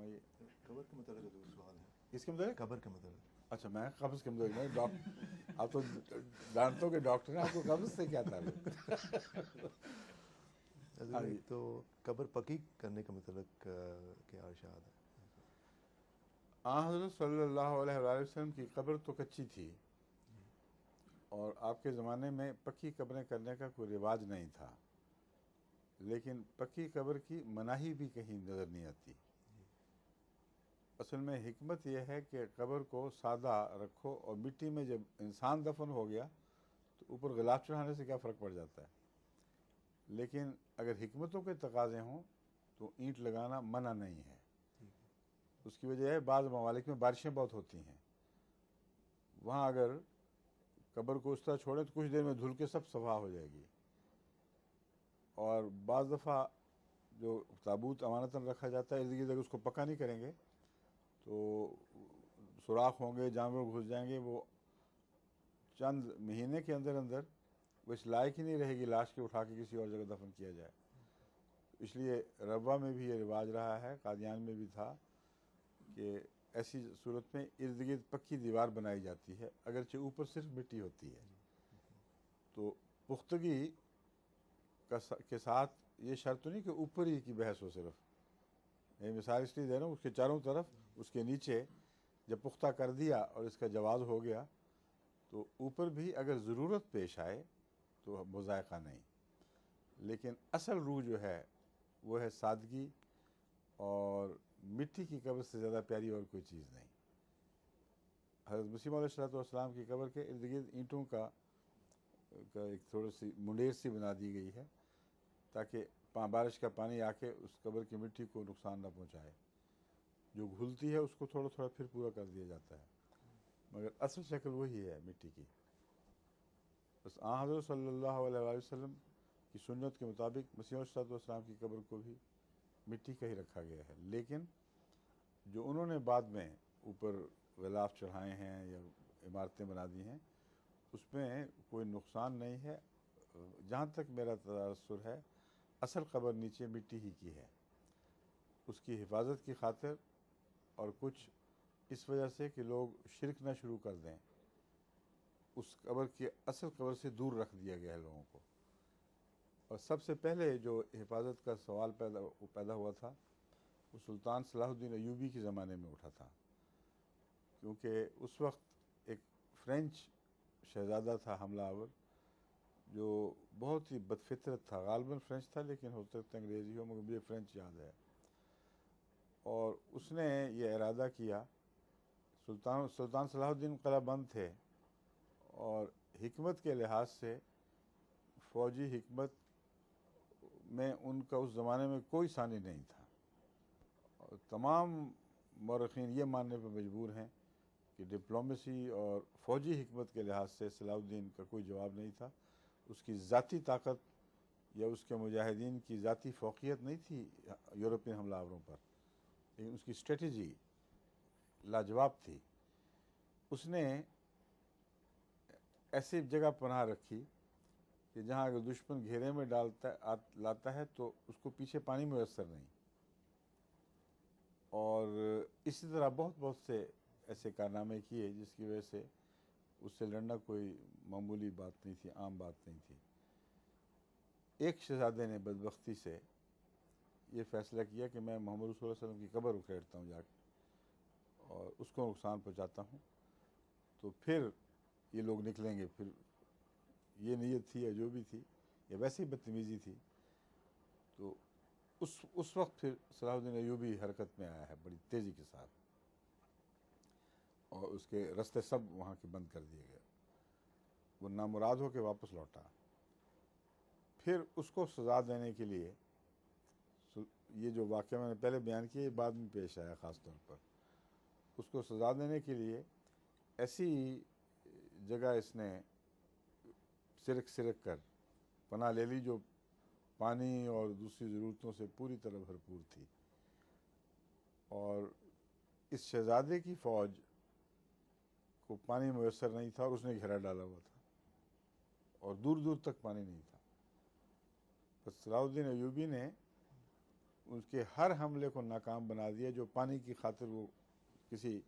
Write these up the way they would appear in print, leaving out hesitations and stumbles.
فرمائیے. قبر کے متعلق جو سوال ہے. اس کے متعلق؟ قبر کے متعلق. اچھا میں قبض کے متعلق میں آپ تو دانتوں کے ڈاکٹر ہیں، آپ کو قبض سے کیا تعلق؟ ایک تو قبر پکی کرنے کے متعلق کیا ارشاد ہے؟ حضرت صلی اللہ علیہ وآلہ وسلم کی قبر تو کچی تھی، اور آپ کے زمانے میں پکی قبریں کرنے کا کوئی رواج نہیں تھا، لیکن پکی قبر کی مناہی بھی کہیں نظر نہیں آتی. اصل میں حکمت یہ ہے کہ قبر کو سادہ رکھو، اور مٹی میں جب انسان دفن ہو گیا تو اوپر غلاف چڑھانے سے کیا فرق پڑ جاتا ہے. لیکن اگر حکمتوں کے تقاضے ہوں تو اینٹ لگانا منع نہیں ہے. اس کی وجہ ہے بعض ممالک میں بارشیں بہت ہوتی ہیں، وہاں اگر قبر کو اس طرح چھوڑیں تو کچھ دیر میں دھل کے سب صفا ہو جائے گی. اور بعض دفعہ جو تابوت امانتاً رکھا جاتا ہے ارد گرد اگر اس کو پکا نہیں کریں گے تو سوراخ ہوں گے، جانور گھس جائیں گے، وہ چند مہینے کے اندر اندر وہ اس لائق ہی نہیں رہے گی لاش کے اٹھا کے کسی اور جگہ دفن کیا جائے. اس لیے ربوہ میں بھی یہ رواج رہا ہے، قادیان میں بھی تھا، کہ ایسی صورت میں ارد گرد پکی دیوار بنائی جاتی ہے، اگرچہ اوپر صرف مٹی ہوتی ہے. تو پختگی کے ساتھ یہ شرط نہیں کہ اوپر ہی کی بحث ہو صرف. میں مثال اس لیے دے رہا ہوں، اس کے چاروں طرف اس کے نیچے جب پختہ کر دیا اور اس کا جواز ہو گیا تو اوپر بھی اگر ضرورت پیش آئے تو مذائقہ نہیں. لیکن اصل روح جو ہے وہ ہے سادگی، اور مٹی کی قبر سے زیادہ پیاری اور کوئی چیز نہیں. حضرت مسیح علیہ السلام کی قبر کے ارد گرد اینٹوں کا ایک تھوڑی سی منڈیر سی بنا دی گئی ہے تاکہ بارش کا پانی آ کے اس قبر کی مٹی کو نقصان نہ پہنچائے. جو گھلتی ہے اس کو تھوڑا تھوڑا پھر پورا کر دیا جاتا ہے، مگر اصل شکل وہی ہے مٹی کی. بس حضرت صلی اللہ علیہ وآلہ وسلم کی سنت کے مطابق مسیح علیہ السلام کی قبر کو بھی مٹی کا ہی رکھا گیا ہے. لیکن جو انہوں نے بعد میں اوپر غلاف چڑھائے ہیں یا عمارتیں بنا دی ہیں اس میں کوئی نقصان نہیں ہے. جہاں تک میرا تاثر ہے اصل قبر نیچے مٹی ہی کی ہے، اس کی حفاظت کی خاطر، اور کچھ اس وجہ سے کہ لوگ شرک نہ شروع کر دیں، اس قبر کی اصل قبر سے دور رکھ دیا گیا ہے لوگوں کو. اور سب سے پہلے جو حفاظت کا سوال پیدا ہوا تھا وہ سلطان صلاح الدین ایوبی کے زمانے میں اٹھا تھا، کیونکہ اس وقت ایک فرینچ شہزادہ تھا حملہ آور جو بہت ہی بدفطرت تھا، غالباً فرینچ تھا لیکن ہو سکتا ہے انگریزی ہو، مگر مجھے فرینچ یاد ہے. اور اس نے یہ ارادہ کیا، سلطان صلاح الدین قلعہ بند تھے، اور حکمت کے لحاظ سے فوجی حکمت میں ان کا اس زمانے میں کوئی ثانی نہیں تھا. اور تمام مورخین یہ ماننے پہ مجبور ہیں کہ ڈپلومیسی اور فوجی حکمت کے لحاظ سے صلاح الدین کا کوئی جواب نہیں تھا. اس کی ذاتی طاقت یا اس کے مجاہدین کی ذاتی فوقیت نہیں تھی یورپین حملہ آوروں پر، لیکن اس کی اسٹریٹجی لاجواب تھی. اس نے ایسی جگہ پناہ رکھی کہ جہاں اگر دشمن گھیرے میں لاتا ہے تو اس کو پیچھے پانی میسر نہیں. اور اسی طرح بہت بہت سے ایسے کارنامے کیے جس کی وجہ سے اس سے لڑنا کوئی معمولی بات نہیں تھی، عام بات نہیں تھی. ایک شہزادے نے بدبختی سے یہ فیصلہ کیا کہ میں محمد رسول اللہ علیہ وسلم کی قبر اکھیڑتا ہوں جا کے اور اس کو نقصان پہنچاتا ہوں. تو پھر یہ لوگ نکلیں گے، پھر یہ نیت تھی یا جو بھی تھی یا ویسی بدتمیزی تھی. تو اس وقت پھر صلاح الدین ایوبی حرکت میں آیا ہے بڑی تیزی کے ساتھ، اور اس کے رستے سب وہاں کے بند کر دیے گئے. وہ نامراد ہو کے واپس لوٹا. پھر اس کو سزا دینے کے لیے یہ جو واقعہ میں نے پہلے بیان کیا یہ بعد میں پیش آیا، خاص طور پر اس کو سزا دینے کے لیے ایسی جگہ اس نے سرک کر پناہ لے لی جو پانی اور دوسری ضرورتوں سے پوری طرح بھرپور تھی. اور اس شہزادے کی فوج کو پانی میسر نہیں تھا اور اس نے گھیرا ڈالا ہوا تھا اور دور دور تک پانی نہیں تھا. بس صلاح الدین ایوبی نے اس کے ہر حملے کو ناکام بنا دیا جو پانی کی خاطر وہ کسی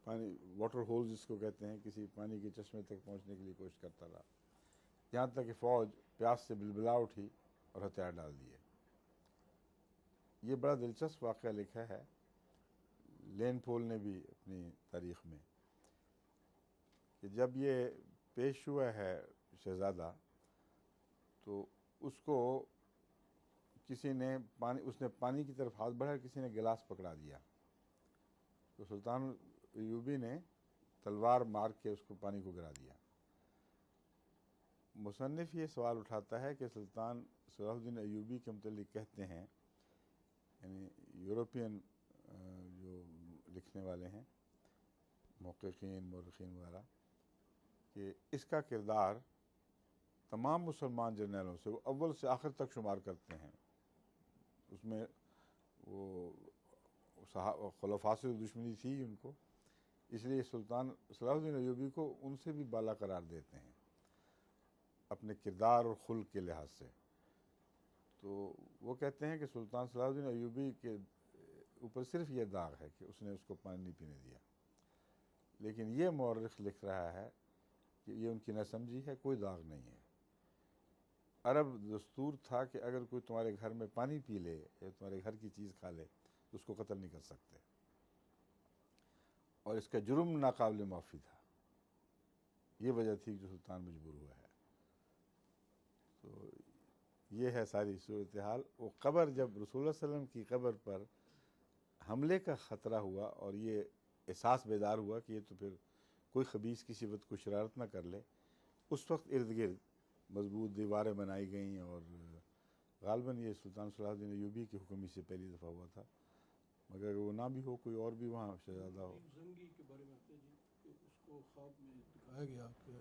پانی واٹر ہول جس کو کہتے ہیں کسی پانی کے چشمے تک پہنچنے کے لیے کوشش کرتا رہا، یہاں تک کہ فوج پیاس سے بلبلا اٹھی اور ہتھیار ڈال دیے۔ یہ بڑا دلچسپ واقعہ لکھا ہے لین پول نے بھی اپنی تاریخ میں کہ جب یہ پیش ہوا ہے شہزادہ تو اس کو کسی نے اس نے پانی کی طرف ہاتھ بڑھایا، کسی نے گلاس پکڑا دیا تو سلطان ایوبی نے تلوار مار کے اس کو پانی کو گرا دیا۔ مصنف یہ سوال اٹھاتا ہے کہ سلطان صلاح الدین ایوبی کے متعلق کہتے ہیں، یعنی یورپین جو لکھنے والے ہیں محققین مورخین وغیرہ، کہ اس کا کردار تمام مسلمان جرنیلوں سے وہ اول سے آخر تک شمار کرتے ہیں، اس میں وہ خلفاء سے دشمنی تھی ان کو، اس لیے سلطان صلاح الدین ایوبی کو ان سے بھی بالا قرار دیتے ہیں اپنے کردار اور خلق کے لحاظ سے۔ تو وہ کہتے ہیں کہ سلطان صلاح الدین ایوبی کے اوپر صرف یہ داغ ہے کہ اس نے اس کو پانی نہیں پینے دیا، لیکن یہ مورخ لکھ رہا ہے کہ یہ ان کی ناسمجھی ہے، کوئی داغ نہیں ہے۔ عرب دستور تھا کہ اگر کوئی تمہارے گھر میں پانی پی لے یا تمہارے گھر کی چیز کھا لے تو اس کو قتل نہیں کر سکتے، اور اس کا جرم ناقابل معافی تھا۔ یہ وجہ تھی جو سلطان مجبور ہوا ہے۔ تو یہ ہے ساری صورتحال۔ وہ قبر جب رسول اللہ صلی اللہ علیہ وسلم کی قبر پر حملے کا خطرہ ہوا اور یہ احساس بیدار ہوا کہ یہ تو پھر کوئی خبیث کسی وقت کو شرارت نہ کر لے، اس وقت ارد گرد مضبوط دیواریں بنائی گئیں، اور غالباً یہ سلطان صلاح الدین ایوبی کی حکم سے پہلی دفعہ ہوا تھا، مگر اگر وہ نہ بھی ہو کوئی اور بھی وہاں شہزادہ ہو۔ زنگی کے بارے میں آتا ہے جی کہ اس کو خواب میں دکھایا گیا کہ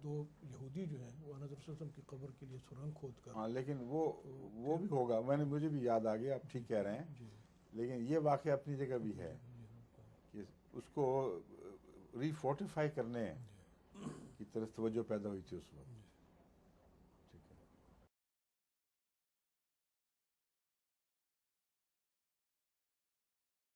دو یہودی جو ہیں وہ حضرت صلی اللہ علیہ وسلم کی قبر کے لیے سرنگ کھود کر، ہاں لیکن وہ بھی ہوگا، مجھے بھی یاد آ گیا، آپ ٹھیک کہہ رہے ہیں، جی لیکن یہ واقعہ اپنی جگہ بھی ہے کہ اس کو ری فورٹیفائی کرنے کی طرف توجہ پیدا ہوئی تھی اس وقت۔